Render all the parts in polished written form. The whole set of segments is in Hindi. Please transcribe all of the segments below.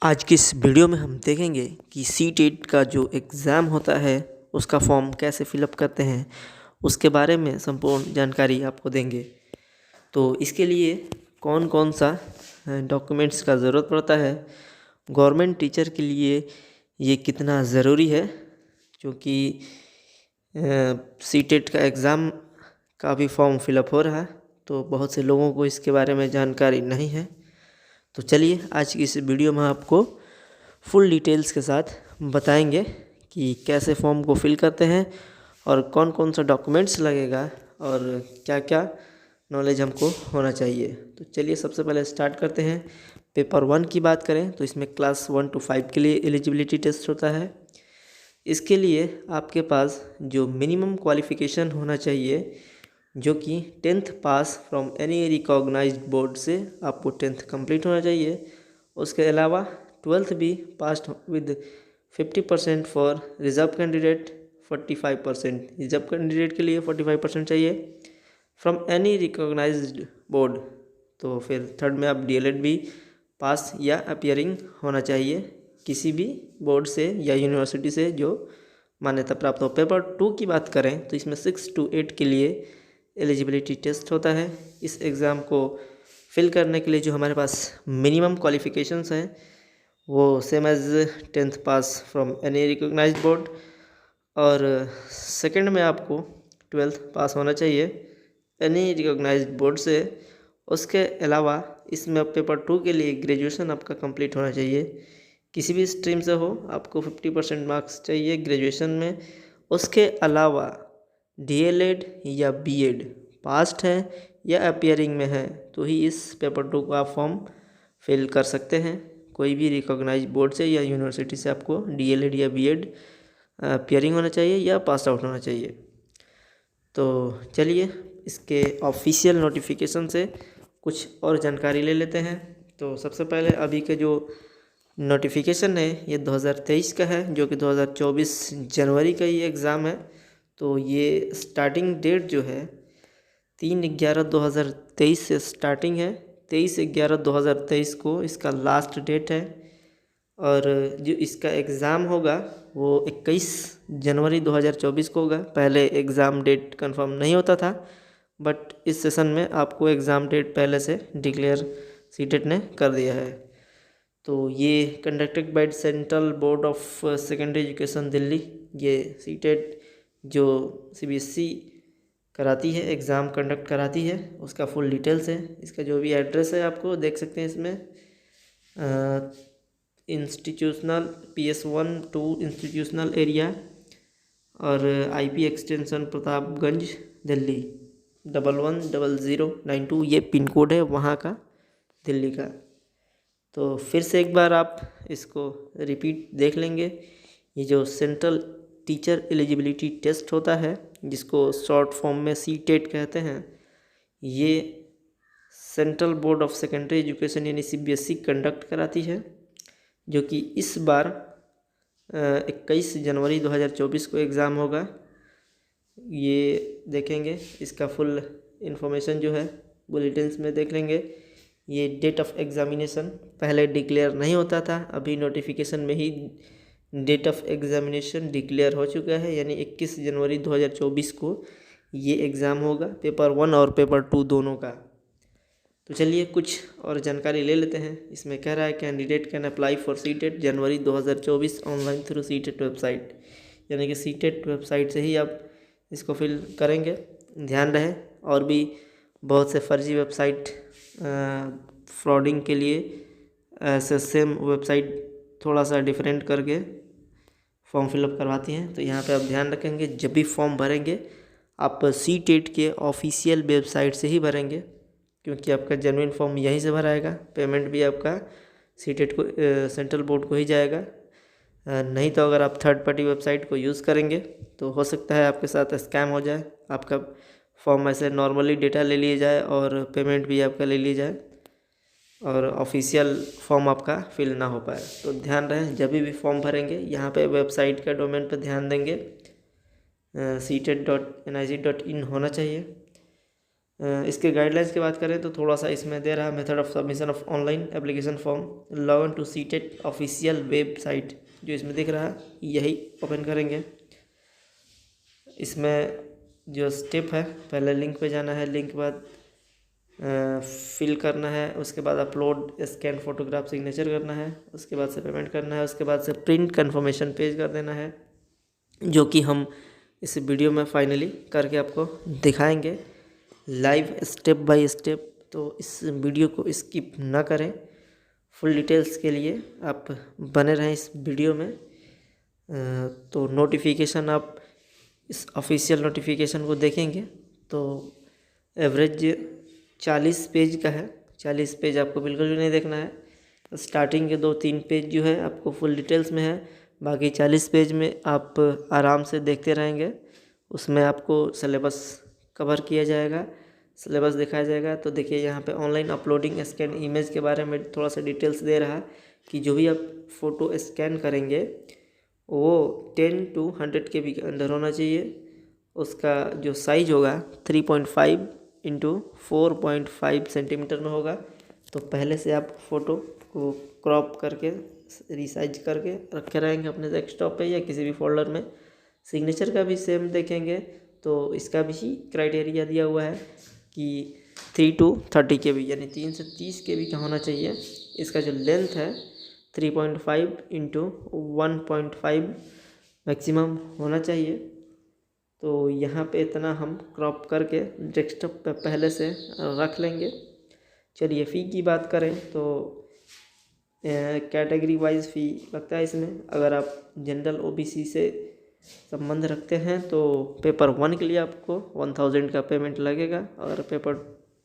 आज की इस वीडियो में हम देखेंगे कि सीटेट का जो एग्ज़ाम होता है उसका फॉर्म कैसे फिलअप करते हैं, उसके बारे में संपूर्ण जानकारी आपको देंगे। तो इसके लिए कौन कौन सा डॉक्यूमेंट्स का ज़रूरत पड़ता है, गवर्नमेंट टीचर के लिए ये कितना ज़रूरी है, क्योंकि सीटेट का एग्ज़ाम का भी फॉर्म फिलअप हो रहा है, तो बहुत से लोगों को इसके बारे में जानकारी नहीं है। तो चलिए आज की इस वीडियो में आपको फुल डिटेल्स के साथ बताएंगे कि कैसे फॉर्म को फिल करते हैं और कौन कौन सा डॉक्यूमेंट्स लगेगा और क्या क्या नॉलेज हमको होना चाहिए। तो चलिए सबसे पहले स्टार्ट करते हैं। पेपर 1 की बात करें तो इसमें क्लास 1 to 5 के लिए एलिजिबिलिटी टेस्ट होता है। इसके लिए आपके पास जो मिनिमम क्वालिफ़िकेशन होना चाहिए, जो कि 10th pass from any recognised board से आपको 10th कंप्लीट होना चाहिए। उसके अलावा 12th भी pass with 50% for reserve candidate, 45% reserve candidate के लिए 45% चाहिए फ्रॉम एनी रिकॉग्नाइज्ड बोर्ड। तो फिर थर्ड में आप डीएलएड भी पास या अपीयरिंग होना चाहिए किसी भी बोर्ड से या यूनिवर्सिटी से जो मान्यता प्राप्त हो। पेपर 2 की बात करें तो इसमें 6 to 8 के लिए एलिजिबिलिटी टेस्ट होता है। इस एग्ज़ाम को फिल करने के लिए जो हमारे पास मिनिमम क्वालिफ़िकेशंस हैं वो same as 10th pass from any recognised board, और सेकंड में आपको 12th पास होना चाहिए एनी रिकॉग्नाइज्ड बोर्ड से। उसके अलावा इसमें पेपर 2 के लिए ग्रेजुएशन आपका कंप्लीट होना चाहिए, किसी भी स्ट्रीम से हो, आपको 50% मार्क्स चाहिए ग्रेजुएशन में। उसके अलावा डीएलएड या बीएड पास्ट है या अपीयरिंग में है तो ही इस पेपर 2 का फॉर्म फिल कर सकते हैं। कोई भी रिकॉग्नाइज बोर्ड से या यूनिवर्सिटी से आपको डीएलएड या बीएड अपीयरिंग होना चाहिए या पास आउट होना चाहिए। तो चलिए इसके ऑफिशियल नोटिफिकेशन से कुछ और जानकारी ले लेते हैं। तो सबसे पहले अभी के जो नोटिफिकेशन है ये 2023 का है, जो कि 2024 जनवरी का ये एग्ज़ाम है। तो ये स्टार्टिंग डेट जो है 3/11/2023 से स्टार्टिंग है, 23/11/2023 को इसका लास्ट डेट है। और जो इसका एग्ज़ाम होगा वो 21 जनवरी 2024 को होगा। पहले एग्ज़ाम डेट कंफर्म नहीं होता था, बट इस सेशन में आपको एग्ज़ाम डेट पहले से डिक्लेयर सीटेट ने कर दिया है। तो ये conducted by central board of secondary education Delhi. ये सीटेट जो सीबीएसई कराती है, एग्ज़ाम कंडक्ट कराती है, उसका फुल डिटेल्स है। इसका जो भी एड्रेस है आपको देख सकते हैं इसमें, इंस्टीट्यूशनल PS1-2 इंस्टीट्यूशनल एरिया और IP एक्सटेंशन प्रतापगंज दिल्ली 110092, ये पिन कोड है वहाँ का, दिल्ली का। तो फिर से एक बार आप इसको रिपीट देख लेंगे। ये जो सेंट्रल टीचर एलिजिबिलिटी टेस्ट होता है, जिसको शॉर्ट फॉर्म में सीटेट कहते हैं, ये central board of secondary education यानी CBSE कंडक्ट कराती है, जो कि इस बार 21 जनवरी 2024 को एग्ज़ाम होगा। ये देखेंगे इसका फुल इन्फॉर्मेशन जो है बुलेटिन्स में देख लेंगे। ये डेट ऑफ एग्ज़ामिनेशन पहले डिक्लेयर नहीं होता था, अभी नोटिफिकेशन में ही डेट ऑफ एग्ज़ामिनेशन डिक्लेयर हो चुका है, यानी 21 जनवरी 2024 को ये एग्ज़ाम होगा, पेपर 1 और पेपर 2 दोनों का। तो चलिए कुछ और जानकारी ले लेते हैं। इसमें कह रहा है candidate can apply for CTET January 2024 online through CTET website, यानी कि सीटेट वेबसाइट से ही आप इसको फिल करेंगे। ध्यान रहे और भी बहुत से फर्जी वेबसाइट फ्रॉडिंग के लिए ऐसे सेम वेबसाइट थोड़ा सा डिफरेंट करके फॉर्म फिलअप करवाती हैं। तो यहाँ पे आप ध्यान रखेंगे, जब भी फॉर्म भरेंगे आप सीटेट के ऑफिशियल वेबसाइट से ही भरेंगे, क्योंकि आपका जेन्युइन फॉर्म यहीं से भराएगा। पेमेंट भी आपका सीटेट को सेंट्रल बोर्ड को ही जाएगा। नहीं तो अगर आप थर्ड पार्टी वेबसाइट को यूज़ करेंगे तो हो सकता है आपके साथ स्कैम हो जाए, आपका फॉर्म ऐसे नॉर्मली डेटा ले लिए जाए और पेमेंट भी आपका ले ली जाए और ऑफिशियल फॉर्म आपका फिल ना हो पाए। तो ध्यान रहे जब भी फॉर्म भरेंगे यहाँ पे वेबसाइट का डोमेन पर ध्यान देंगे, seated.nic.in होना चाहिए। इसके गाइडलाइंस की बात करें तो थोड़ा सा इसमें दे रहा है method of submission of online application form, log in to CTET official website जो इसमें दिख रहा है, यही ओपन करेंगे। इसमें जो स्टेप है, पहले लिंक पे जाना है, लिंक के बाद फिल करना है, उसके बाद अपलोड स्कैन फोटोग्राफ सिग्नेचर करना है, उसके बाद से पेमेंट करना है, उसके बाद से प्रिंट कन्फर्मेशन पेज कर देना है, जो कि हम इस वीडियो में फाइनली करके आपको दिखाएंगे लाइव स्टेप बाय स्टेप। तो इस वीडियो को स्किप ना करें, फुल डिटेल्स के लिए आप बने रहें इस वीडियो में। तो नोटिफिकेशन आप इस ऑफिशियल नोटिफिकेशन को देखेंगे तो एवरेज 40 पेज का है। 40 पेज आपको बिल्कुल भी नहीं देखना है। स्टार्टिंग के 2-3 पेज जो है आपको फुल डिटेल्स में है, बाकी 40 पेज में आप आराम से देखते रहेंगे। उसमें आपको सिलेबस कवर किया जाएगा, सिलेबस दिखाया जाएगा। तो देखिए यहाँ पे ऑनलाइन अपलोडिंग स्कैन इमेज के बारे में थोड़ा सा डिटेल्स दे रहा है कि जो भी आप फ़ोटो स्कैन करेंगे वो 10 to 100 KB के अंदर होना चाहिए। उसका जो साइज़ होगा 3.5 into 4.5 सेंटीमीटर में होगा। तो पहले से आप फ़ोटो को क्रॉप करके रिसाइज करके रखे रहेंगे अपने डेस्कटॉप पे या किसी भी फोल्डर में। सिग्नेचर का भी सेम देखेंगे तो इसका भी क्राइटेरिया दिया हुआ है कि 3 to 30 KB यानी 3 से 30 KB का होना चाहिए। इसका जो लेंथ है 3.5 into 1.5 मैक्सिमम होना चाहिए। तो यहाँ पे इतना हम क्रॉप करके डेस्कटॉप पे पहले से रख लेंगे। चलिए फ़ी की बात करें तो कैटेगरी वाइज फ़ी लगता है इसमें। अगर आप जनरल OBC से संबंध रखते हैं तो पेपर 1 के लिए आपको 1000 का पेमेंट लगेगा, और पेपर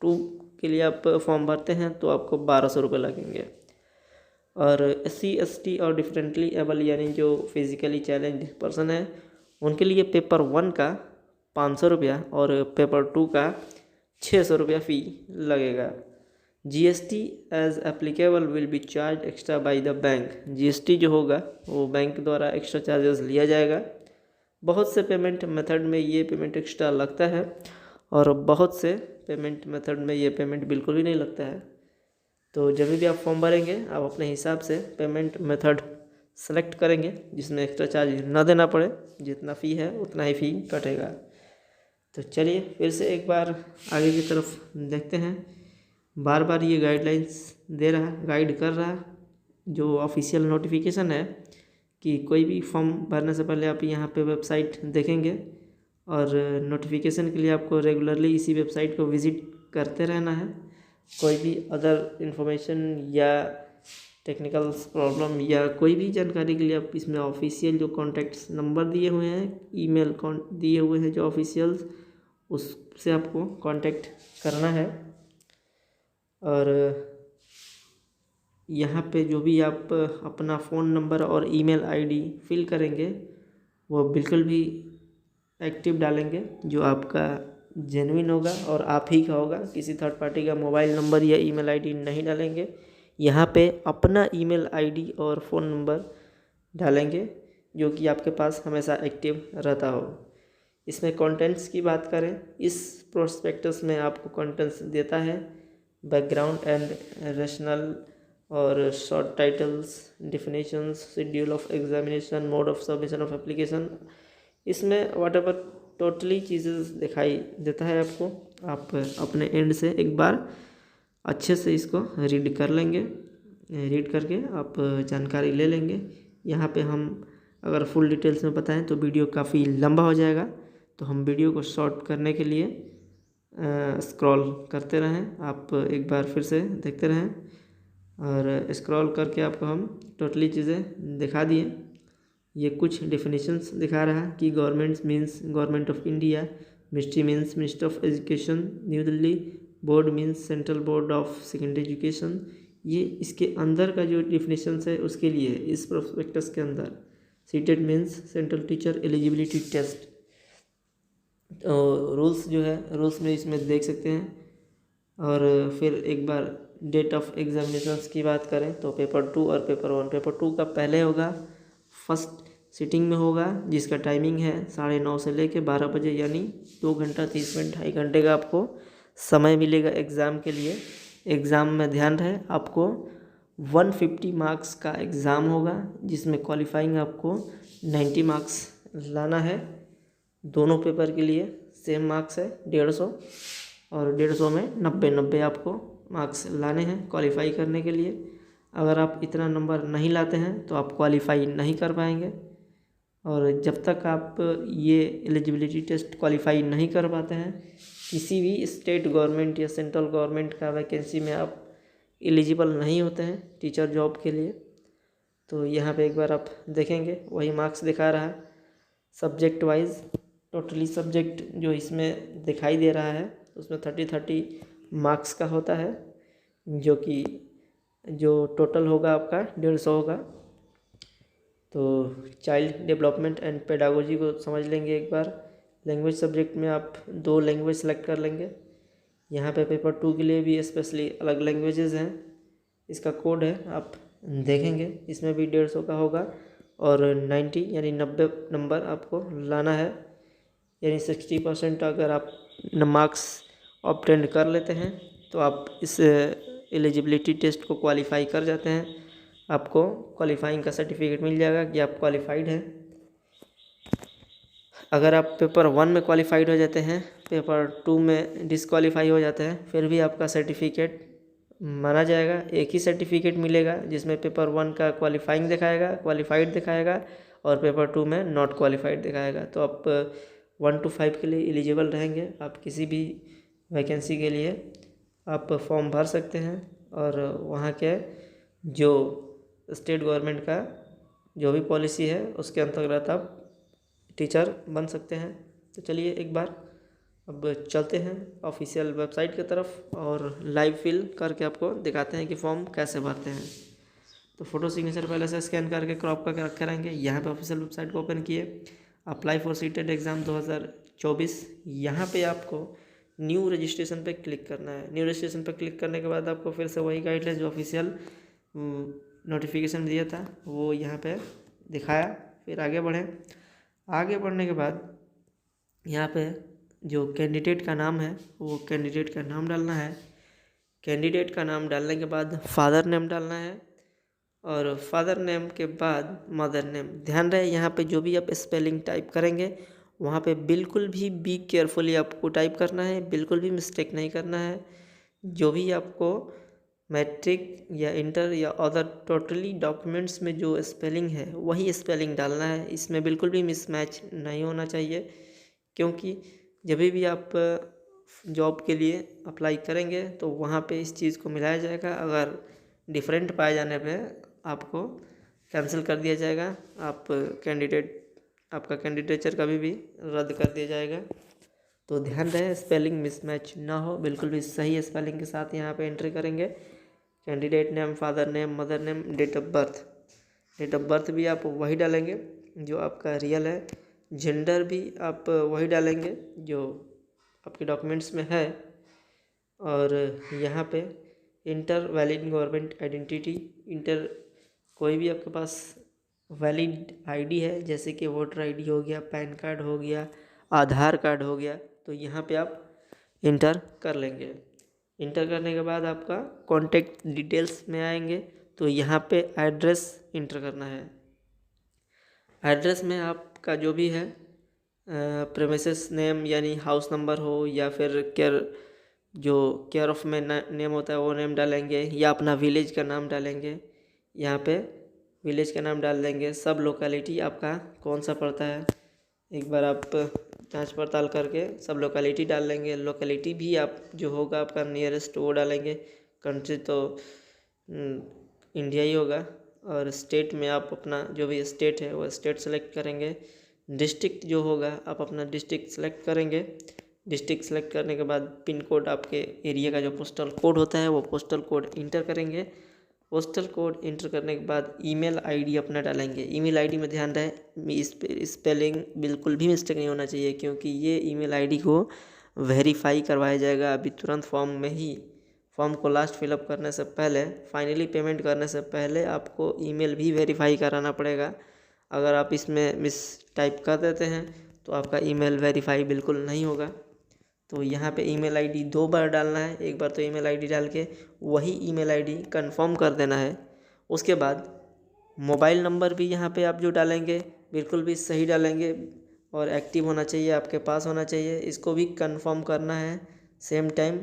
2 के लिए आप फॉर्म भरते हैं तो आपको 1200 रुपये लगेंगे। और SC ST और डिफरेंटली एबल यानी जो फिज़िकली चैलेंज पर्सन है उनके लिए पेपर 1 का 500 रुपया और पेपर 2 का 600 रुपया फ़ी लगेगा। GST as applicable will be charge extra by the bank. GST जो होगा वो बैंक द्वारा एक्स्ट्रा चार्जेस लिया जाएगा। बहुत से पेमेंट मेथड में ये पेमेंट एक्स्ट्रा लगता है और बहुत से पेमेंट मेथड में ये पेमेंट बिल्कुल भी नहीं लगता है। तो जब भी आप फॉर्म भरेंगे आप अपने हिसाब से पेमेंट मेथड सेलेक्ट करेंगे जिसमें एक्स्ट्रा चार्ज ना देना पड़े, जितना फ़ी है उतना ही फ़ी कटेगा। तो चलिए फिर से एक बार आगे की तरफ देखते हैं। बार बार ये गाइडलाइंस दे रहा है, गाइड कर रहा है जो ऑफिशियल नोटिफिकेशन है कि कोई भी फॉर्म भरने से पहले आप यहाँ पे वेबसाइट देखेंगे और नोटिफिकेशन के लिए आपको रेगुलरली इसी वेबसाइट को विज़िट करते रहना है। कोई भी अदर इन्फॉर्मेशन या टेक्निकल प्रॉब्लम या कोई भी जानकारी के लिए आप इसमें ऑफिशियल जो कॉन्टैक्ट्स नंबर दिए हुए हैं, ईमेल दिए हुए हैं जो ऑफिशियल्स, उससे आपको कांटेक्ट करना है। और यहाँ पे जो भी आप अपना फ़ोन नंबर और ईमेल आईडी फिल करेंगे वो बिल्कुल भी एक्टिव डालेंगे जो आपका जेन्युइन होगा और आप ही का होगा। किसी थर्ड पार्टी का मोबाइल नंबर या ईमेल आईडी नहीं डालेंगे। यहाँ पे अपना ईमेल आईडी और फ़ोन नंबर डालेंगे जो कि आपके पास हमेशा एक्टिव रहता हो। इसमें कंटेंट्स की बात करें, इस प्रोस्पेक्टस में आपको कंटेंट्स देता है बैकग्राउंड एंड रेशनल और short titles, definitions, schedule of examination, mode of submission of application. इसमें व्हाटएवर टोटली चीज़ें दिखाई देता है आपको। आप अपने एंड से एक बार अच्छे से इसको रीड कर लेंगे, रीड करके आप जानकारी ले लेंगे। यहाँ पे हम अगर फुल डिटेल्स में बताएं तो वीडियो काफ़ी लंबा हो जाएगा, तो हम वीडियो को शॉर्ट करने के लिए स्क्रॉल करते रहें। आप एक बार फिर से देखते रहें और स्क्रॉल करके आपको हम टोटली चीज़ें दिखा दिए। ये कुछ डेफिनेशंस दिखा रहा है कि government means government of India, ministry means ministry of education new Delhi, board means central board of secondary education. ये इसके अंदर का जो डेफिनेशंस है उसके लिए इस प्रोस्पेक्टस के अंदर CTET means central teacher eligibility test. Rules जो है रूल्स में इसमें देख सकते हैं। और फिर एक बार डेट ऑफ एग्जामिनेशंस की बात करें तो पेपर 2 और पेपर 1। पेपर 2 का पहले होगा, फर्स्ट सिटिंग में होगा जिसका टाइमिंग है 9:30 से लेके 12 बजे, यानी 2 घंटा 30 मिनट 2.5 घंटे का आपको समय मिलेगा एग्ज़ाम के लिए। एग्ज़ाम में ध्यान रहे आपको 150 मार्क्स का एग्ज़ाम होगा, जिसमें क्वालिफाइंग आपको 90 मार्क्स लाना है। दोनों पेपर के लिए सेम मार्क्स है 150, और 150 में 90 आपको मार्क्स लाने हैं क्वालिफाई करने के लिए। अगर आप इतना नंबर नहीं लाते हैं तो आप क्वालिफाई नहीं कर पाएंगे, और जब तक आप ये एलिजिबिलिटी टेस्ट क्वालिफाई नहीं कर पाते हैं, किसी भी स्टेट गवर्नमेंट या सेंट्रल गवर्नमेंट का वैकेंसी में आप एलिजिबल नहीं होते हैं टीचर जॉब के लिए। तो यहाँ पे एक बार आप देखेंगे वही मार्क्स दिखा रहा है सब्जेक्ट वाइज। टोटली सब्जेक्ट जो इसमें दिखाई दे रहा है उसमें 30 मार्क्स का होता है, जो टोटल होगा आपका 150 होगा। तो चाइल्ड डेवलपमेंट एंड पेडागोजी को समझ लेंगे एक बार। लैंग्वेज सब्जेक्ट में आप 2 लैंग्वेज सेलेक्ट कर लेंगे। यहाँ पे पेपर 2 के लिए भी स्पेशली अलग लैंग्वेजेस हैं, इसका कोड है आप देखेंगे। इसमें भी 150 का होगा, और 90 यानी 90 नंबर आपको लाना है, यानी 60% अगर आप मार्क्स ऑब्टेन कर लेते हैं तो आप इस एलिजिबिलिटी टेस्ट को क्वालिफाई कर जाते हैं। आपको क्वालिफाइंग का सर्टिफिकेट मिल जाएगा कि आप क्वालिफाइड हैं। अगर आप पेपर 1 में क्वालिफाइड हो जाते हैं, पेपर 2 में डिसक्वालीफाई हो जाते हैं, फिर भी आपका सर्टिफिकेट माना जाएगा। एक ही सर्टिफिकेट मिलेगा जिसमें पेपर 1 का क्वालिफाइंग दिखाएगा, क्वालिफाइड दिखाएगा, और पेपर 2 में नॉट क्वालिफाइड दिखाएगा। तो आप 1 to 5 के लिए एलिजिबल रहेंगे। आप किसी भी वैकेंसी के लिए आप फॉर्म भर सकते हैं, और वहाँ के जो स्टेट गवर्नमेंट का जो भी पॉलिसी है उसके अंतर्गत आप टीचर बन सकते हैं। तो चलिए एक बार अब चलते हैं ऑफिशियल वेबसाइट की तरफ, और लाइव फिल करके आपको दिखाते हैं कि फॉर्म कैसे भरते हैं। तो फ़ोटो सिग्नेचर पहले से स्कैन करके क्रॉप करके रखे रहेंगे। यहाँ पे ऑफिशियल वेबसाइट को ओपन किए, अप्लाई फॉर सीटेट एग्ज़ाम 2024, यहाँ पे आपको न्यू रजिस्ट्रेशन पे क्लिक करना है। न्यू रजिस्ट्रेशन पे क्लिक करने के बाद आपको फिर से वही गाइडलाइन जो ऑफिशियल नोटिफिकेशन दिया था वो यहाँ पे दिखाया। फिर आगे बढ़ें। आगे बढ़ने के बाद यहाँ पे जो कैंडिडेट का नाम है वो कैंडिडेट का नाम डालना है। कैंडिडेट का नाम डालने के बाद फादर नेम डालना है, और फादर नेम के बाद मदर नेम। ध्यान रहे यहाँ पे जो भी आप स्पेलिंग टाइप करेंगे वहाँ पे बिल्कुल भी बी केयरफुली आपको टाइप करना है, बिल्कुल भी मिस्टेक नहीं करना है। जो भी आपको मैट्रिक या इंटर या अदर टोटली डॉक्यूमेंट्स में जो स्पेलिंग है वही स्पेलिंग डालना है। इसमें बिल्कुल भी मिसमैच नहीं होना चाहिए, क्योंकि जब भी आप जॉब के लिए अप्लाई करेंगे तो वहाँ पे इस चीज़ को मिलाया जाएगा। अगर डिफरेंट पाए जाने पे आपको कैंसिल कर दिया जाएगा, आपका कैंडिडेचर कभी भी रद्द कर दिया जाएगा। तो ध्यान रहे स्पेलिंग मिसमैच ना हो, बिल्कुल भी सही स्पेलिंग के साथ यहाँ पे एंट्री करेंगे। Candidate name, father name, mother name, date of birth. Date of birth भी आप वही डालेंगे जो आपका रियल है। जेंडर भी आप वही डालेंगे जो आपके डॉक्यूमेंट्स में है। और यहाँ पे inter valid government identity. Inter कोई भी आपके पास वैलिड आईडी है, जैसे कि वोटर आईडी हो गया, पैन कार्ड हो गया, आधार कार्ड हो गया, तो यहाँ पे आप इंटर कर लेंगे। इंटर करने के बाद आपका कॉन्टेक्ट डिटेल्स में आएंगे, तो यहाँ पे एड्रेस इंटर करना है। एड्रेस में आपका जो भी है प्रेमिसेस नेम यानी हाउस नंबर हो, या फिर केयर ऑफ में नेम होता है वो नेम डालेंगे, या अपना विलेज का नाम डालेंगे। यहाँ पे विलेज का नाम डाल देंगे। सब लोकेलिटी आपका कौन सा पड़ता है एक बार आप जांच पड़ताल करके सब लोकेलिटी डाल लेंगे। लोकेलिटी भी आप जो होगा आपका नियरेस्ट वो डालेंगे। कंट्री तो इंडिया ही होगा, और स्टेट में आप अपना जो भी स्टेट है वो स्टेट सेलेक्ट करेंगे। डिस्ट्रिक्ट जो होगा आप अपना डिस्ट्रिक्ट सेलेक्ट करेंगे। डिस्ट्रिक्ट सेलेक्ट करने के बाद पिन कोड, आपके एरिया का जो पोस्टल कोड होता है वो पोस्टल कोड इंटर करेंगे। पोस्टल कोड इंटर करने के बाद ईमेल आईडी अपना डालेंगे। ईमेल आईडी में ध्यान रहे स्पेलिंग बिल्कुल भी मिस्टेक नहीं होना चाहिए, क्योंकि ये ईमेल आईडी को वेरीफाई करवाया जाएगा अभी तुरंत फॉर्म में ही। फॉर्म को लास्ट फिलअप करने से पहले, फाइनली पेमेंट करने से पहले आपको ईमेल भी वेरीफाई कराना पड़ेगा। अगर आप इसमें मिस टाइप कर देते हैं तो आपका ईमेल वेरीफाई बिल्कुल नहीं होगा। तो यहाँ पे ईमेल आईडी 2 बार डालना है। एक बार तो ईमेल आईडी डाल के वही ईमेल आईडी कंफर्म कर देना है। उसके बाद मोबाइल नंबर भी यहाँ पे आप जो डालेंगे बिल्कुल भी सही डालेंगे और एक्टिव होना चाहिए, आपके पास होना चाहिए। इसको भी कंफर्म करना है। सेम टाइम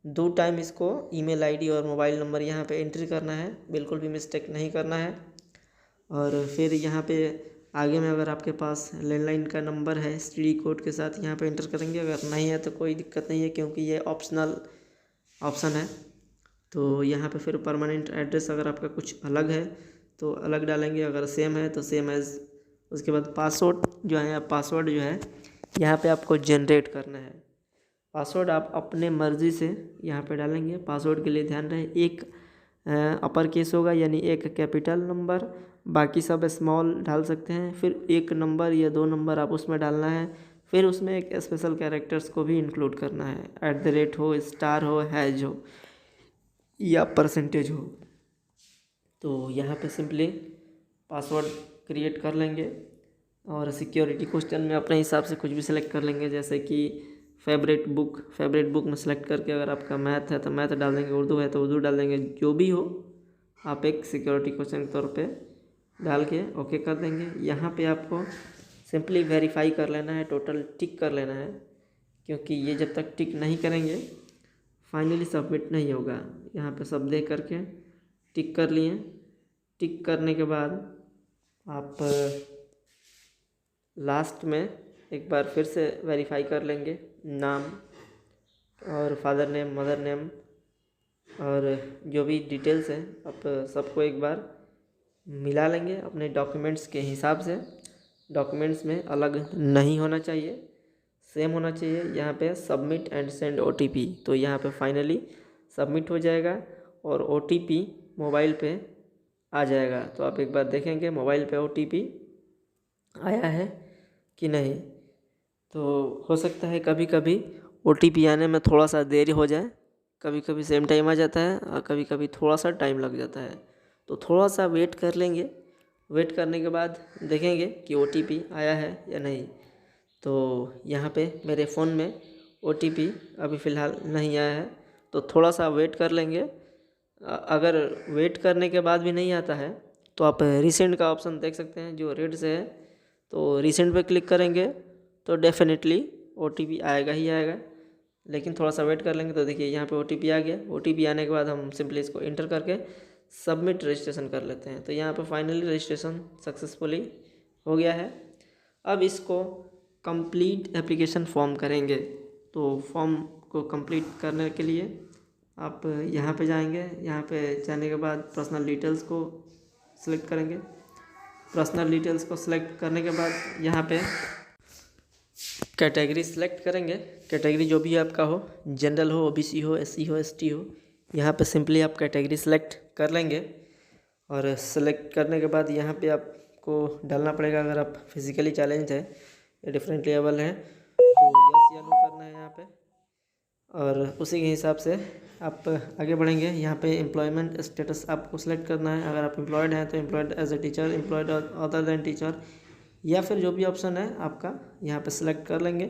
2 टाइम इसको ईमेल आईडी और मोबाइल नंबर यहाँ पे एंट्री करना है, बिल्कुल भी मिस्टेक नहीं करना है। और फिर यहाँ पे आगे में अगर आपके पास लैंडलाइन का नंबर है एसटीडी कोड के साथ यहाँ पे एंटर करेंगे। अगर नहीं है तो कोई दिक्कत नहीं है, क्योंकि ये ऑप्शनल ऑप्शन है। तो यहाँ पे फिर परमानेंट एड्रेस अगर आपका कुछ अलग है तो अलग डालेंगे, अगर सेम है तो सेम एज। उसके बाद पासवर्ड जो है यहाँ पे आपको जनरेट करना है। पासवर्ड आप अपने मर्ज़ी से यहाँ पे डालेंगे। पासवर्ड के लिए ध्यान रहे, एक अपर केस होगा यानी एक कैपिटल नंबर, बाकी सब स्मॉल डाल सकते हैं। फिर एक नंबर या 2 नंबर आप उसमें डालना है। फिर उसमें एक स्पेशल कैरेक्टर्स को भी इंक्लूड करना है, @ हो, स्टार हो, हैज हो या परसेंटेज हो। तो यहाँ पे सिंपली पासवर्ड क्रिएट कर लेंगे और सिक्योरिटी क्वेश्चन में अपने हिसाब से कुछ भी सिलेक्ट कर लेंगे, जैसे कि फेवरेट बुक में सेलेक्ट करके अगर आपका मैथ है तो मैथ डाल देंगे, उर्दू है तो उर्दू डाल देंगे। जो भी हो आप एक सिक्योरिटी क्वेश्चन के तौर पे डाल के ओके कर देंगे। यहाँ पे आपको सिंपली वेरीफाई कर लेना है, टोटल टिक कर लेना है, क्योंकि ये जब तक टिक नहीं करेंगे फाइनली सबमिट नहीं होगा। यहाँ पे सब देख करके टिक कर लिए। टिक करने के बाद आप लास्ट में एक बार फिर से वेरीफाई कर लेंगे, नाम और फादर नेम, मदर नेम और जो भी डिटेल्स हैं आप सबको एक बार मिला लेंगे अपने डॉक्यूमेंट्स के हिसाब से। डॉक्यूमेंट्स में अलग नहीं होना चाहिए, सेम होना चाहिए। यहाँ पे सबमिट एंड सेंड OTP, तो यहाँ पे फाइनली सबमिट हो जाएगा और OTP मोबाइल पे आ जाएगा। तो आप एक बार देखेंगे मोबाइल पे OTP आया है कि नहीं। तो हो सकता है कभी कभी OTP आने में थोड़ा सा देरी हो जाए, कभी कभी सेम टाइम आ जाता है और कभी कभी थोड़ा सा टाइम लग जाता है। तो थोड़ा सा वेट कर लेंगे। वेट करने के बाद देखेंगे कि OTP आया है या नहीं। तो यहाँ पे मेरे फ़ोन में OTP अभी फ़िलहाल नहीं आया है, तो थोड़ा सा वेट कर लेंगे। अगर वेट करने के बाद भी नहीं आता है तो आप रिसेंट का ऑप्शन देख सकते हैं जो रेड से है, तो रिसेंट पे क्लिक करेंगे तो डेफिनेटली OTP आएगा ही आएगा। लेकिन थोड़ा सा वेट कर लेंगे। तो देखिए यहाँ पे OTP आ गया। OTP आने के बाद हम सिंपली इसको इंटर करके सबमिट रजिस्ट्रेशन कर लेते हैं। तो यहाँ पे फाइनली रजिस्ट्रेशन सक्सेसफुली हो गया है। अब इसको कंप्लीट एप्लीकेशन फॉर्म करेंगे। तो फॉर्म को कंप्लीट करने के लिए आप यहाँ पे जाएंगे। यहाँ पे जाने के बाद पर्सनल डिटेल्स को सिलेक्ट करेंगे। पर्सनल डिटेल्स को सिलेक्ट करने के बाद यहाँ पे कैटेगरी सिलेक्ट करेंगे। कैटेगरी जो भी आपका हो, जनरल हो, OBC हो, SC हो, ST हो, यहाँ पे सिंपली आप कैटेगरी सिलेक्ट कर लेंगे। और सेलेक्ट करने के बाद यहाँ पे आपको डालना पड़ेगा अगर आप फिज़िकली चैलेंज है या डिफरेंटली एबल हैं तो यस या नो करना है यहाँ पे। और उसी के हिसाब से आप आगे बढ़ेंगे। यहाँ पे एम्प्लॉयमेंट स्टेटस आपको सेलेक्ट करना है। अगर आप एम्प्लॉयड हैं तो employed as a teacher, employed other than teacher, या फिर जो भी ऑप्शन है आपका यहाँ पे सेलेक्ट कर लेंगे।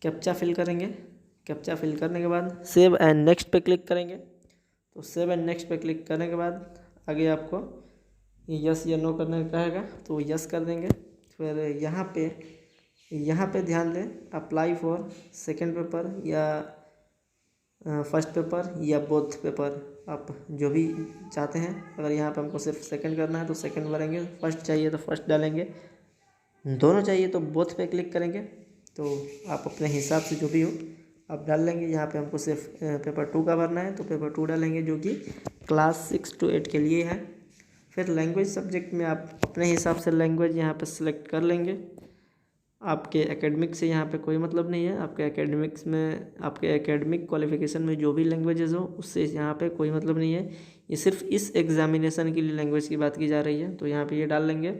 कैप्चा फिल करेंगे। कैप्चा फिल करने के बाद सेव एंड नेक्स्ट पे क्लिक करेंगे। तो सेव एंड नेक्स्ट पे क्लिक करने के बाद आगे आपको यस या नो करने का कहेगा, तो यस कर देंगे। फिर यहाँ पे ध्यान दें, अप्लाई फॉर सेकेंड पेपर या फर्स्ट पेपर या बोथ पेपर, आप जो भी चाहते हैं। अगर यहाँ पे हमको सिर्फ सेकंड करना है तो सेकंड भरेंगे, फर्स्ट चाहिए तो फर्स्ट डालेंगे, दोनों चाहिए तो बोथ पे क्लिक करेंगे। तो आप अपने हिसाब से जो भी हो आप डाल लेंगे। यहाँ पे हमको सिर्फ पेपर 2 का भरना है तो पेपर 2 डालेंगे, जो कि क्लास 6 to 8 के लिए है। फिर लैंग्वेज सब्जेक्ट में आप अपने हिसाब से लैंग्वेज यहाँ पे सिलेक्ट कर लेंगे। आपके एकेडमिक से यहाँ पे कोई मतलब नहीं है। आपके एकेडमिक्स में, आपके एकेडमिक क्वालिफिकेशन में जो भी लैंग्वेजेस हो उससे यहाँ पे कोई मतलब नहीं है। ये सिर्फ इस एग्जामिनेशन के लिए लैंग्वेज की बात की जा रही है, तो यहाँ पे ये डाल लेंगे।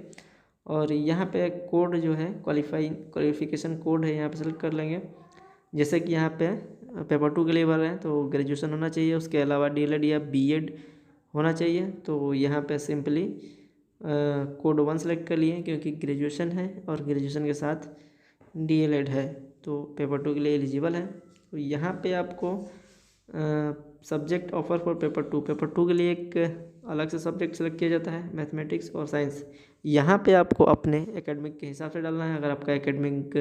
और यहाँ पे कोड जो है क्वालिफिकेशन कोड है, यहाँ पे सेलेक्ट कर लेंगे। जैसे कि यहाँ पे पेपर 2 के लिए भर रहे हैं तो ग्रेजुएशन होना चाहिए, उसके अलावा DLED या BEd होना चाहिए। तो यहाँ पे सिंपली कोड 1 सेलेक्ट कर लिए, क्योंकि ग्रेजुएशन है और ग्रेजुएशन के साथ DLED है तो पेपर 2 के लिए एलिजिबल है। तो यहाँ पे आपको subject offer for paper two के लिए एक अलग से सब्जेक्ट सेलेक्ट किया जाता है, मैथमेटिक्स और साइंस। यहाँ पे आपको अपने एकेडमिक के हिसाब से डालना है। अगर आपका एकेडमिक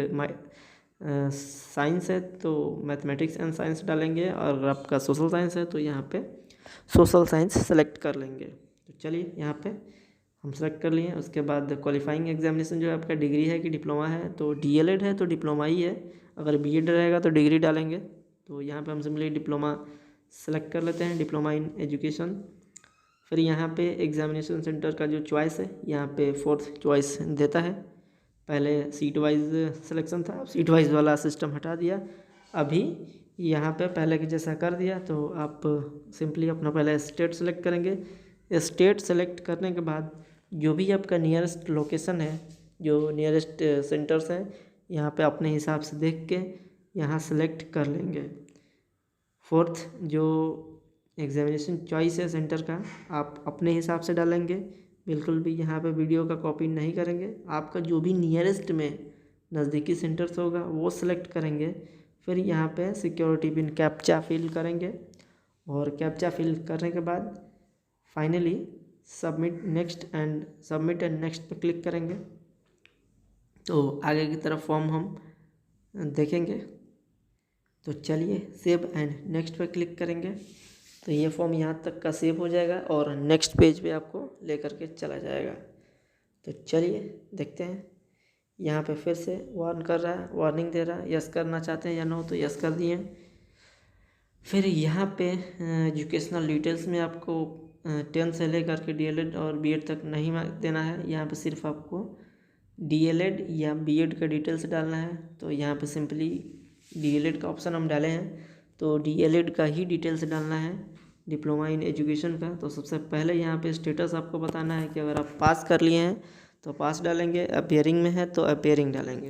साइंस है तो मैथमेटिक्स एंड साइंस डालेंगे, और अगर आपका सोशल साइंस है तो यहाँ पे सोशल साइंस सेलेक्ट कर लेंगे। तो चलिए यहाँ पे हम सेलेक्ट कर लिए। उसके बाद क्वालिफाइंग एग्जामिनेशन जो है आपका डिग्री है कि डिप्लोमा है, तो डीएलएड है तो डिप्लोमा ही है। अगर बीएड रहेगा तो डिग्री डालेंगे। तो यहाँ पे हम सिंपली डिप्लोमा सेलेक्ट कर लेते हैं, डिप्लोमा इन एजुकेशन। फिर यहाँ पे एग्जामिनेशन सेंटर का जो चॉइस है, यहाँ पे 4th चॉइस देता है। पहले सीट वाइज सिलेक्शन था, अब सीट वाइज वाला सिस्टम हटा दिया। अभी यहाँ पे पहले के जैसा कर दिया। तो आप सिंपली अपना पहले स्टेट सेलेक्ट करेंगे। स्टेट सेलेक्ट करने के बाद जो भी आपका नियरेस्ट लोकेशन है, जो नियरेस्ट सेंटर्स हैं, यहाँ पे अपने हिसाब से देख के यहाँ सेलेक्ट कर लेंगे। 4th जो एग्जामिनेशन चॉइस है सेंटर का, आप अपने हिसाब से डालेंगे। बिल्कुल भी यहाँ पे वीडियो का कॉपी नहीं करेंगे। आपका जो भी नियरेस्ट में नज़दीकी सेंटर्स होगा वो सिलेक्ट करेंगे। फिर यहाँ पे सिक्योरिटी पिन कैप्चा फिल करेंगे, और कैप्चा फिल करने के बाद फाइनली सबमिट एंड नेक्स्ट पे क्लिक करेंगे। तो आगे की तरफ फॉर्म हम देखेंगे। तो चलिए सेव एंड नेक्स्ट पे क्लिक करेंगे। तो ये फॉर्म यहाँ तक का सेव हो जाएगा और नेक्स्ट पेज पे आपको लेकर के चला जाएगा। तो चलिए देखते हैं। यहाँ पे फिर से वार्निंग दे रहा है, यस करना चाहते हैं या नो, तो यस कर दिए। फिर यहाँ पे एजुकेशनल डिटेल्स में आपको 10 से लेकर के डीएलएड और बीएड तक नहीं देना है। यहाँ पे सिर्फ आपको डीएलएड या बीएड का डिटेल्स डालना है। तो यहाँ पे सिंपली डीएलएड का ऑप्शन हम डाले हैं, तो डीएलएड का ही डिटेल्स डालना है, डिप्लोमा इन एजुकेशन का। तो सबसे पहले यहाँ पे स्टेटस आपको बताना है कि अगर आप पास कर लिए हैं तो पास डालेंगे, अपियरिंग में है तो अपियरिंग डालेंगे।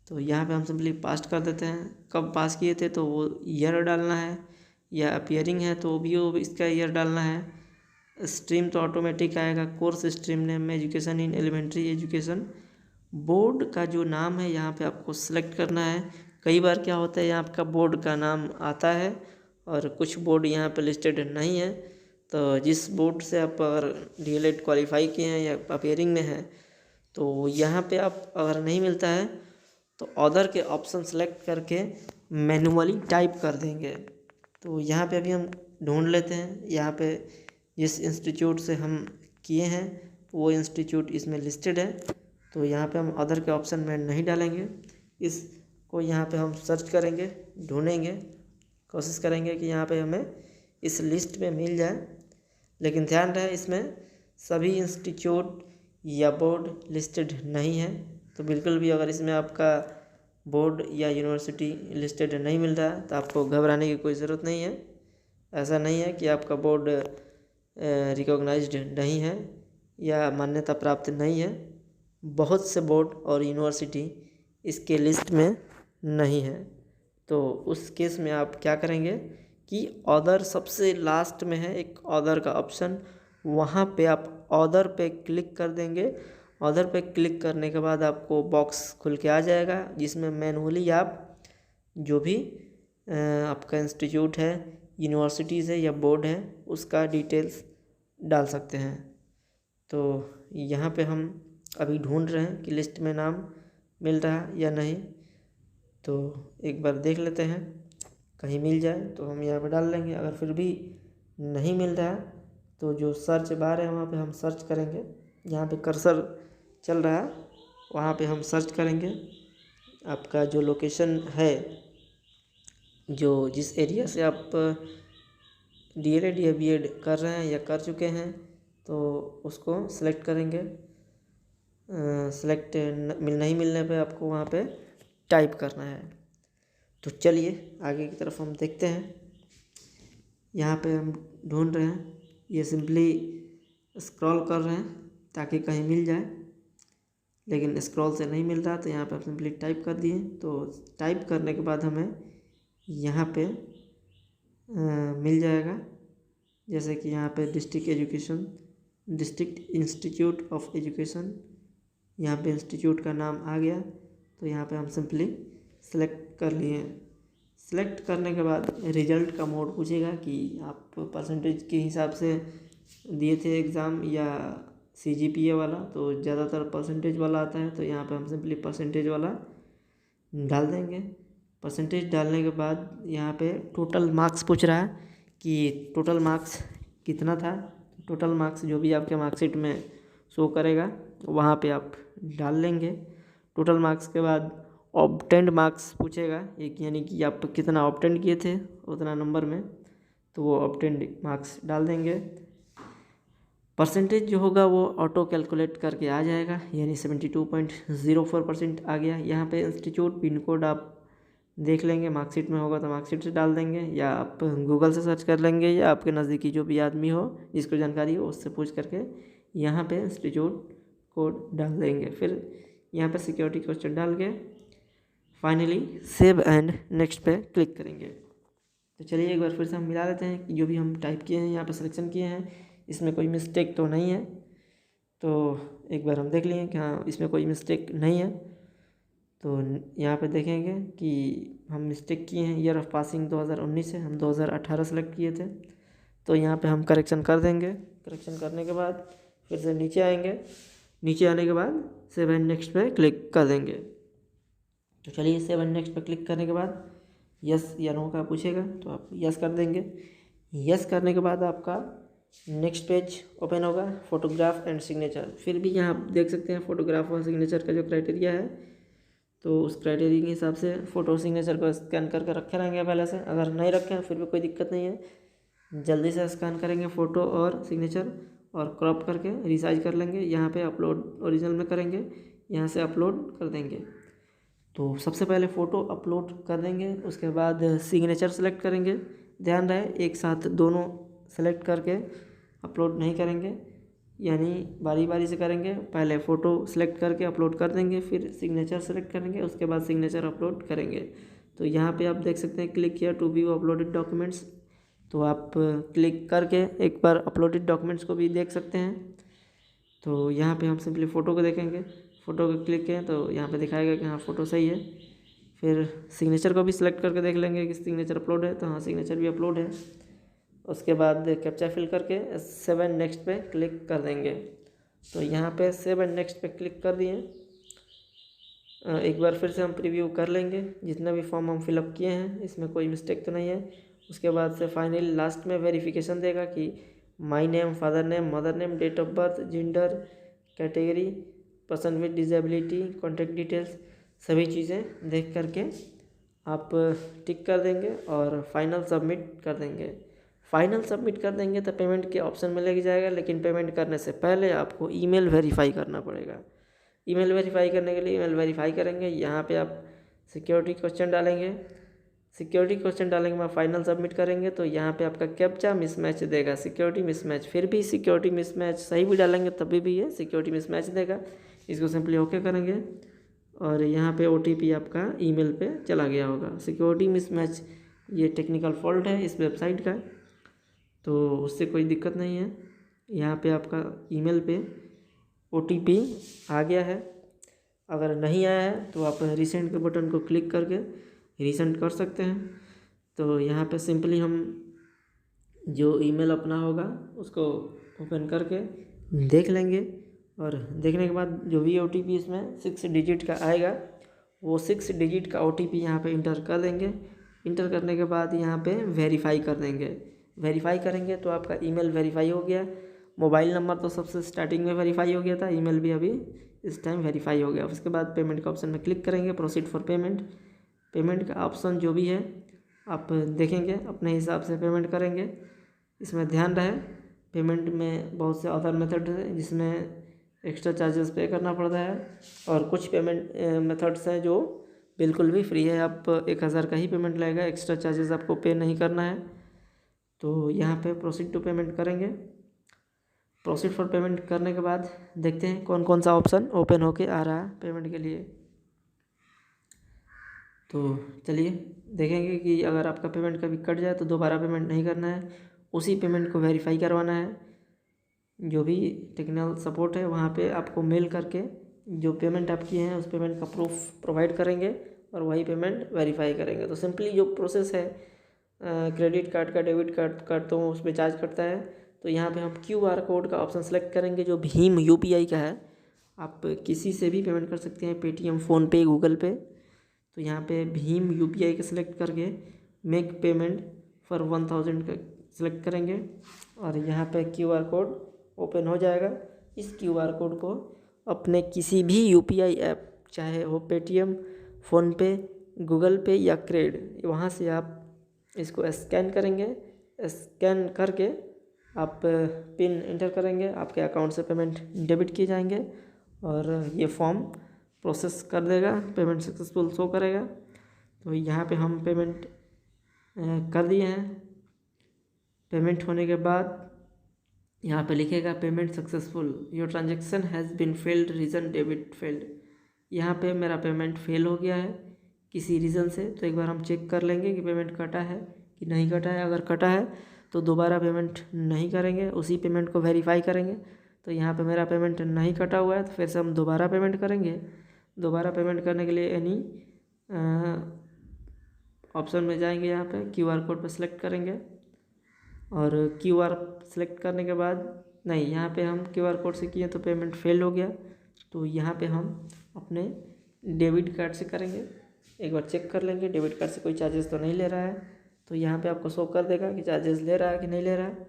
तो यहाँ पे हम सिंपली पास कर देते हैं। कब पास किए थे तो वो ईयर डालना है, या अपियरिंग है तो भी वो इसका ईयर डालना है। स्ट्रीम तो ऑटोमेटिक आएगा, कोर्स स्ट्रीम नेम में education in elementary education. Board का जो नाम है यहाँ पे आपको सेलेक्ट करना है। कई बार क्या होता है, यहाँ आपका बोर्ड का नाम आता है और कुछ बोर्ड यहाँ पे लिस्टेड नहीं है। तो जिस बोर्ड से आप अगर डीएलएड क्वालिफाई किए हैं या अपियरिंग में है, तो यहाँ पे आप अगर नहीं मिलता है तो अदर के ऑप्शन सेलेक्ट करके मैनुअली टाइप कर देंगे। तो यहाँ पे अभी हम ढूंढ लेते हैं। यहाँ पे जिस इंस्टीट्यूट से हम किए हैं वो इंस्टीट्यूट इसमें लिस्टेड है। तो यहाँ पे हम अदर के ऑप्शन में नहीं डालेंगे, इसको यहाँ पे हम सर्च करेंगे, ढूंढेंगे, कोशिश करेंगे कि यहाँ पे हमें इस लिस्ट में मिल जाए। लेकिन ध्यान रहे इसमें सभी इंस्टीट्यूट या बोर्ड लिस्टेड नहीं है। तो बिल्कुल भी अगर इसमें आपका बोर्ड या यूनिवर्सिटी लिस्टेड नहीं मिल रहा है तो आपको घबराने की कोई ज़रूरत नहीं है। ऐसा नहीं है कि आपका बोर्ड रिकॉग्नाइज्ड नहीं है या मान्यता प्राप्त नहीं है। बहुत से बोर्ड और यूनिवर्सिटी इसके लिस्ट में नहीं है। तो उस केस में आप क्या करेंगे कि अदर सबसे लास्ट में है एक अदर का ऑप्शन, वहाँ पे आप अदर पे क्लिक कर देंगे। अदर पे क्लिक करने के बाद आपको बॉक्स खुल के आ जाएगा, जिसमें मैनुअली आप जो भी आपका इंस्टीट्यूट है, यूनिवर्सिटीज़ है या बोर्ड है, उसका डिटेल्स डाल सकते हैं। तो यहाँ पे हम अभी ढूंढ रहे हैं कि लिस्ट में नाम मिल रहा है या नहीं। तो एक बार देख लेते हैं, कहीं मिल जाए तो हम यहाँ पे डाल लेंगे। अगर फिर भी नहीं मिल रहा है तो जो सर्च बार है वहाँ पे हम सर्च करेंगे। यहाँ पे कर्सर चल रहा है वहाँ पे हम सर्च करेंगे। आपका जो लोकेशन है, जो जिस एरिया से आप डीएलएड या बीएड कर रहे हैं या कर चुके हैं, तो उसको सिलेक्ट करेंगे। सिलेक्ट नहीं मिलने पे आपको वहाँ पे टाइप करना है। तो चलिए आगे की तरफ हम देखते हैं। यहाँ पे हम ढूंढ रहे हैं, ये सिंपली स्क्रॉल कर रहे हैं ताकि कहीं मिल जाए, लेकिन स्क्रॉल से नहीं मिल रहा। तो यहाँ पे आप सिंपली टाइप कर दिए। तो टाइप करने के बाद हमें यहाँ पे मिल जाएगा, जैसे कि यहाँ पे डिस्ट्रिक्ट इंस्टीट्यूट ऑफ एजुकेशन, यहाँ पे इंस्टीट्यूट का नाम आ गया। तो यहाँ पे हम सिंपली सेलेक्ट कर लिए। सेलेक्ट करने के बाद रिजल्ट का मोड पूछेगा कि आप परसेंटेज के हिसाब से दिए थे एग्ज़ाम या CGPA वाला, तो ज़्यादातर परसेंटेज वाला आता है, तो यहाँ पे हम सिंपली परसेंटेज वाला डाल देंगे। परसेंटेज डालने के बाद यहाँ पे टोटल मार्क्स पूछ रहा है कि टोटल मार्क्स कितना था। टोटल मार्क्स जो भी आपके मार्कशीट में शो करेगा वहाँ पे आप डाल लेंगे। टोटल मार्क्स के बाद ऑब्टेंड मार्क्स पूछेगा, एक यानी कि आप कितना ऑब्टेंड किए थे उतना नंबर में, तो वो ऑब्टेंड मार्क्स डाल देंगे। परसेंटेज जो होगा वो ऑटो कैलकुलेट करके आ जाएगा, यानी 72.04% आ गया। यहाँ पे इंस्टीट्यूट पिन कोड आप देख लेंगे, मार्कशीट में होगा तो मार्कशीट से डाल देंगे, या आप गूगल से सर्च कर लेंगे, या आपके नज़दीकी जो भी आदमी हो जिसको जानकारी हो उससे पूछ करके यहाँ पे इंस्टीट्यूट कोड डाल देंगे। फिर यहाँ पे सिक्योरिटी क्वेश्चन डाल के फाइनली सेव एंड नेक्स्ट पे क्लिक करेंगे। तो चलिए एक बार फिर से हम मिला लेते हैं कि जो भी हम टाइप किए हैं यहाँ पे सिलेक्शन किए हैं इसमें कोई मिस्टेक तो नहीं है। तो एक बार हम देख लिए कि हाँ इसमें कोई मिस्टेक नहीं है। तो यहाँ पे देखेंगे कि हम मिस्टेक किए हैं, ईयर ऑफ पासिंग 2019 है, हम 2018 सेलेक्ट किए थे, तो यहाँ पे हम करेक्शन कर देंगे। करेक्शन करने के बाद फिर से नीचे आएंगे, नीचे आने के बाद सेव एंड नेक्स्ट पे क्लिक कर देंगे। तो चलिए सेव एंड नेक्स्ट पे क्लिक करने के बाद यस या नो का पूछेगा, तो आप यस कर देंगे। यस करने के बाद आपका नेक्स्ट पेज ओपन होगा, फोटोग्राफ एंड सिग्नेचर। फिर भी यहाँ आप देख सकते हैं फोटोग्राफ और सिग्नेचर का जो क्राइटेरिया है, तो उस क्राइटेरिया के हिसाब से फ़ोटो सिग्नेचर को स्कैन करके रखे रहेंगे पहले से। अगर नहीं रखे हैं फिर भी कोई दिक्कत नहीं है, जल्दी से स्कैन करेंगे फ़ोटो और सिग्नेचर और क्रॉप करके रिसाइज कर लेंगे। यहाँ पे अपलोड ओरिजिनल में करेंगे, यहाँ से अपलोड कर देंगे। तो सबसे पहले फ़ोटो अपलोड कर देंगे, उसके बाद सिग्नेचर सेलेक्ट करेंगे। ध्यान रहे एक साथ दोनों सेलेक्ट करके अपलोड नहीं करेंगे, यानी बारी बारी से करेंगे। पहले फ़ोटो सेलेक्ट करके अपलोड कर देंगे, फिर सिग्नेचर सेलेक्ट करेंगे, उसके बाद सिग्नेचर अपलोड करेंगे। तो यहाँ पे आप देख सकते हैं क्लिक किया टू व्यू अपलोडेड डॉक्यूमेंट्स, तो आप क्लिक करके एक बार अपलोडेड डॉक्यूमेंट्स को भी देख सकते हैं। तो यहाँ पे हम सिंपली फ़ोटो को देखेंगे, फ़ोटो को क्लिक करें तो यहाँ पे दिखाएगा कि हाँ फ़ोटो सही है। फिर सिग्नेचर को भी सिलेक्ट करके देख लेंगे कि सिग्नेचर अपलोड है, तो हाँ सिग्नेचर भी अपलोड है। उसके बाद कैप्चा फिल करके सेव एंड नेक्स्ट पे क्लिक कर देंगे। तो यहाँ पे सेव एंड नेक्स्ट पे क्लिक कर दिए। एक बार फिर से हम प्रीव्यू कर लेंगे जितना भी फॉर्म हम फिलअप किए हैं, इसमें कोई मिस्टेक तो नहीं है। उसके बाद से फाइनली लास्ट में वेरिफिकेशन देगा कि my name, father name, mother name, date of birth, gender, category, person with disability, contact details, सभी चीज़ें देख करके आप टिक कर देंगे और फाइनल सबमिट कर देंगे। फाइनल सबमिट कर देंगे तो पेमेंट के ऑप्शन में लेके जाएगा, लेकिन पेमेंट करने से पहले आपको ईमेल वेरीफाई करना पड़ेगा। ईमेल वेरीफाई करने के लिए ईमेल वेरीफाई करेंगे, यहाँ पे आप सिक्योरिटी क्वेश्चन डालेंगे। सिक्योरिटी क्वेश्चन डालेंगे बाद फाइनल सबमिट करेंगे, तो यहाँ पे आपका कैप्चा मिसमैच देगा, सिक्योरिटी मिसमैच। फिर भी सिक्योरिटी मिसमैच सही भी डालेंगे तभी भी ये सिक्योरिटी मिसमैच देगा। इसको सिंपली ओके करेंगे और यहाँ पे OTP आपका ईमेल पे चला गया होगा। सिक्योरिटी मिसमैच ये टेक्निकल फॉल्ट है इस वेबसाइट का, तो उससे कोई दिक्कत नहीं है। यहाँ पे आपका ईमेल पे OTP आ गया है। अगर नहीं आया है तो आप रिसेंड के बटन को क्लिक करके रिसेंड कर सकते हैं। तो यहाँ पे सिंपली हम जो ईमेल अपना होगा उसको ओपन करके देख लेंगे, और देखने के बाद जो भी OTP इसमें 6 डिजिट का आएगा वो 6 डिजिट का OTP यहाँ पे इंटर कर देंगे। इंटर करने के बाद यहाँ पे वेरीफाई कर देंगे। वेरीफाई करेंगे तो आपका ईमेल वेरीफाई हो गया। मोबाइल नंबर तो सबसे स्टार्टिंग में वेरीफाई हो गया था, ईमेल भी अभी इस टाइम वेरीफाई हो गया। उसके बाद पेमेंट के ऑप्शन में क्लिक करेंगे, प्रोसीड फॉर पेमेंट। पेमेंट का ऑप्शन जो भी है आप देखेंगे, अपने हिसाब से पेमेंट करेंगे। इसमें ध्यान रहे पेमेंट में बहुत से अदर मेथड है जिसमें एक्स्ट्रा चार्जेस पे करना पड़ता है, और कुछ पेमेंट मेथड्स हैं जो बिल्कुल भी फ्री है। आप 1000 का ही पेमेंट लगेगा, एक्स्ट्रा चार्जेस आपको पे नहीं करना है। तो यहाँ पे प्रोसीड टू पेमेंट करेंगे। प्रोसीड फॉर पेमेंट करने के बाद देखते हैं कौन कौन सा ऑप्शन ओपन होके आ रहा है पेमेंट के लिए। तो चलिए देखेंगे कि अगर आपका पेमेंट कभी कट जाए तो दोबारा पेमेंट नहीं करना है, उसी पेमेंट को वेरीफाई करवाना है। जो भी टेक्निकल सपोर्ट है वहाँ पे आपको मेल करके जो पेमेंट आप किए हैं उस पेमेंट का प्रूफ प्रोवाइड करेंगे, और वही पेमेंट वेरीफाई करेंगे। तो सिंपली जो प्रोसेस है, क्रेडिट कार्ड का, डेबिट कार्ड का तो उसमें चार्ज करता है। तो यहाँ पे हम QR कोड का ऑप्शन सेलेक्ट करेंगे जो भीम UPI का है। आप किसी से भी पेमेंट कर सकते हैं, पेटीएम, फ़ोनपे, गूगल पे। तो यहाँ पे भीम UPI का सिलेक्ट करके मेक पेमेंट फॉर 1000 का सिलेक्ट करेंगे और यहाँ पे QR कोड ओपन हो जाएगा। इस QR कोड को अपने किसी भी UPI ऐप, चाहे वो पेटीएम, फ़ोनपे, गूगल पे या क्रेड, वहाँ से आप इसको स्कैन करेंगे। स्कैन करके आप पिन इंटर करेंगे, आपके अकाउंट से पेमेंट डेबिट किए जाएंगे और ये फॉर्म प्रोसेस कर देगा, पेमेंट सक्सेसफुल शो करेगा। तो यहाँ पे हम पेमेंट कर दिए हैं। पेमेंट होने के बाद यहाँ पे लिखेगा payment successful, your transaction has been failed, reason debit failed. यहाँ पे मेरा पेमेंट फेल हो गया है किसी रीज़न से। तो एक बार हम चेक कर लेंगे कि पेमेंट कटा है कि नहीं कटा है। अगर कटा है तो दोबारा पेमेंट नहीं करेंगे, उसी पेमेंट को वेरीफाई करेंगे। तो यहाँ पे मेरा पेमेंट नहीं कटा हुआ है, तो फिर से हम दोबारा पेमेंट करेंगे। दोबारा पेमेंट करने के लिए एनी ऑप्शन में जाएंगे, यहाँ पे QR कोड पर सिलेक्ट करेंगे और QR सेलेक्ट करने के बाद नहीं, यहाँ पे हम QR कोड से किए तो पेमेंट फेल हो गया। तो यहाँ पे हम अपने डेबिट कार्ड से करेंगे। एक बार चेक कर लेंगे डेबिट कार्ड से कोई चार्जेस तो नहीं ले रहा है। तो यहाँ पे आपको शो कर देगा कि चार्जेस ले रहा है कि नहीं ले रहा है।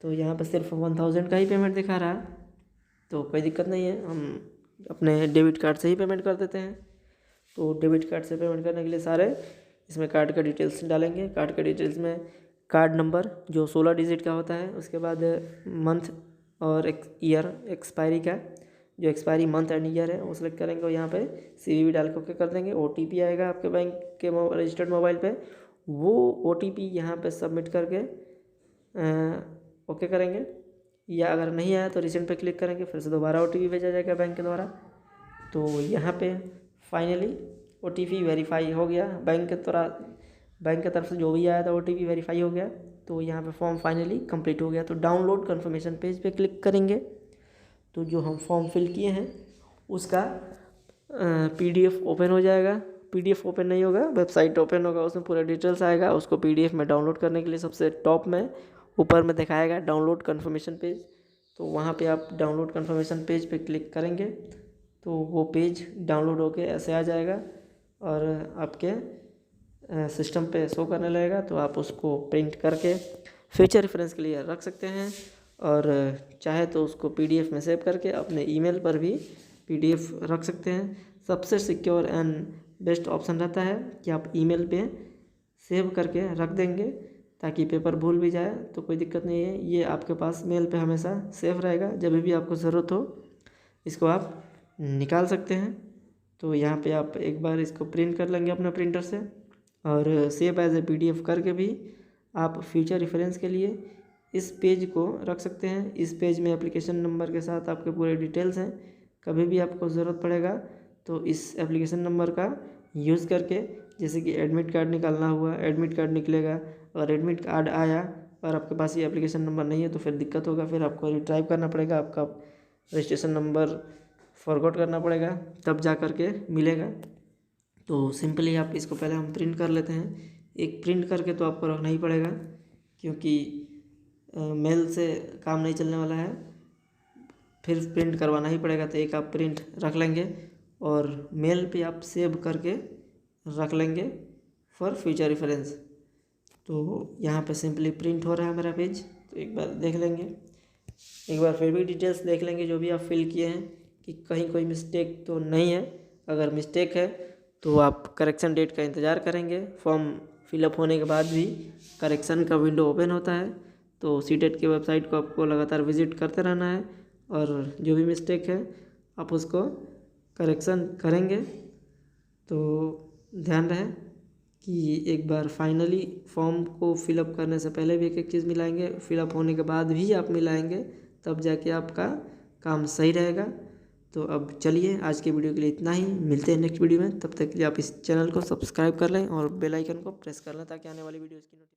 तो यहाँ पे सिर्फ 1000 का ही पेमेंट दिखा रहा है, तो कोई दिक्कत नहीं है, हम अपने डेबिट कार्ड से ही पेमेंट कर देते हैं। तो डेबिट कार्ड से पेमेंट करने के लिए सारे इसमें कार्ड का डिटेल्स डालेंगे। कार्ड के डिटेल्स में कार्ड नंबर जो 16 डिजिट का होता है, उसके बाद मंथ और ईयर एक्सपायरी का, जो एक्सपायरी मंथ एंड ईयर है वो सिलेक्ट करेंगे और यहाँ पे CVV डाल के ओके कर देंगे। OTP आएगा आपके बैंक के रजिस्टर्ड मोबाइल पे, वो OTP यहाँ पे सबमिट करके ओके करेंगे। या अगर नहीं आया तो रिसेंट पे क्लिक करेंगे, फिर से दोबारा OTP भेजा जाएगा बैंक के द्वारा। तो यहाँ पे फाइनली OTP वेरीफाई हो गया, बैंक की तरफ से जो भी आया था OTP वेरीफाई हो गया। तो यहाँ पे फॉर्म फाइनली कंप्लीट हो गया। तो डाउनलोड कन्फर्मेशन पेज पे क्लिक करेंगे तो जो हम फॉर्म फिल किए हैं उसका PDF ओपन हो जाएगा। PDF ओपन नहीं होगा, वेबसाइट ओपन होगा, उसमें पूरा डिटेल्स आएगा। उसको PDF में डाउनलोड करने के लिए सबसे टॉप में ऊपर में दिखाएगा डाउनलोड कन्फर्मेशन पेज। तो वहाँ पे आप डाउनलोड कन्फर्मेशन पेज पे क्लिक करेंगे तो वो पेज डाउनलोड होके ऐसे आ जाएगा और आपके सिस्टम पे शो करने लगेगा। तो आप उसको प्रिंट करके फ्यूचर रेफरेंस के लिए रख सकते हैं और चाहे तो उसको PDF में सेव करके अपने ईमेल पर भी PDF रख सकते हैं। सबसे सिक्योर एंड बेस्ट ऑप्शन रहता है कि आप ईमेल पे सेव करके रख देंगे, ताकि पेपर भूल भी जाए तो कोई दिक्कत नहीं है, ये आपके पास मेल पे हमेशा सेव रहेगा। जब भी आपको ज़रूरत हो इसको आप निकाल सकते हैं। तो यहाँ पे आप एक बार इसको प्रिंट कर लेंगे अपने प्रिंटर से और सेव एज ए PDF करके भी आप फ्यूचर रेफरेंस के लिए इस पेज को रख सकते हैं। इस पेज में एप्लीकेशन नंबर के साथ आपके पूरे डिटेल्स हैं। कभी भी आपको ज़रूरत पड़ेगा तो इस एप्लीकेशन नंबर का यूज़ करके, जैसे कि एडमिट कार्ड निकालना हुआ, एडमिट कार्ड निकलेगा। और एडमिट कार्ड आया और आपके पास ये एप्लीकेशन नंबर नहीं है तो फिर दिक्कत होगा, फिर आपको रिट्राइव करना पड़ेगा, आपका रजिस्ट्रेशन नंबर फॉरगॉट करना पड़ेगा, तब जा कर के मिलेगा। तो सिंपली आप इसको पहले हम प्रिंट कर लेते हैं। एक प्रिंट करके तो आपको रखना ही पड़ेगा, क्योंकि मेल से काम नहीं चलने वाला है, फिर प्रिंट करवाना ही पड़ेगा। तो एक आप प्रिंट रख लेंगे और मेल पे आप सेव करके रख लेंगे फॉर फ्यूचर रेफरेंस। तो यहाँ पे सिंपली प्रिंट हो रहा है मेरा पेज, तो एक बार देख लेंगे, एक बार फिर भी डिटेल्स देख लेंगे जो भी आप फिल किए हैं कि कहीं कोई मिस्टेक तो नहीं है। अगर मिस्टेक है तो आप करेक्शन डेट का इंतज़ार करेंगे। फॉर्म फिलअप होने के बाद भी करेक्शन का विंडो ओपन होता है, तो सीटेट की वेबसाइट को आपको लगातार विजिट करते रहना है और जो भी मिस्टेक है आप उसको करेक्शन करेंगे। तो ध्यान रहे कि एक बार फाइनली फॉर्म को फिलअप करने से पहले भी एक चीज़ मिलाएंगे, फिलअप होने के बाद भी आप मिलाएंगे, तब जाके आपका काम सही रहेगा। तो अब चलिए आज के वीडियो के लिए इतना ही, मिलते हैं नेक्स्ट वीडियो में। तब तक के लिए आप इस चैनल को सब्सक्राइब कर लें और बेल आइकन को प्रेस कर लें ताकि आने वाली वीडियोज़ की नोटिफिकेशन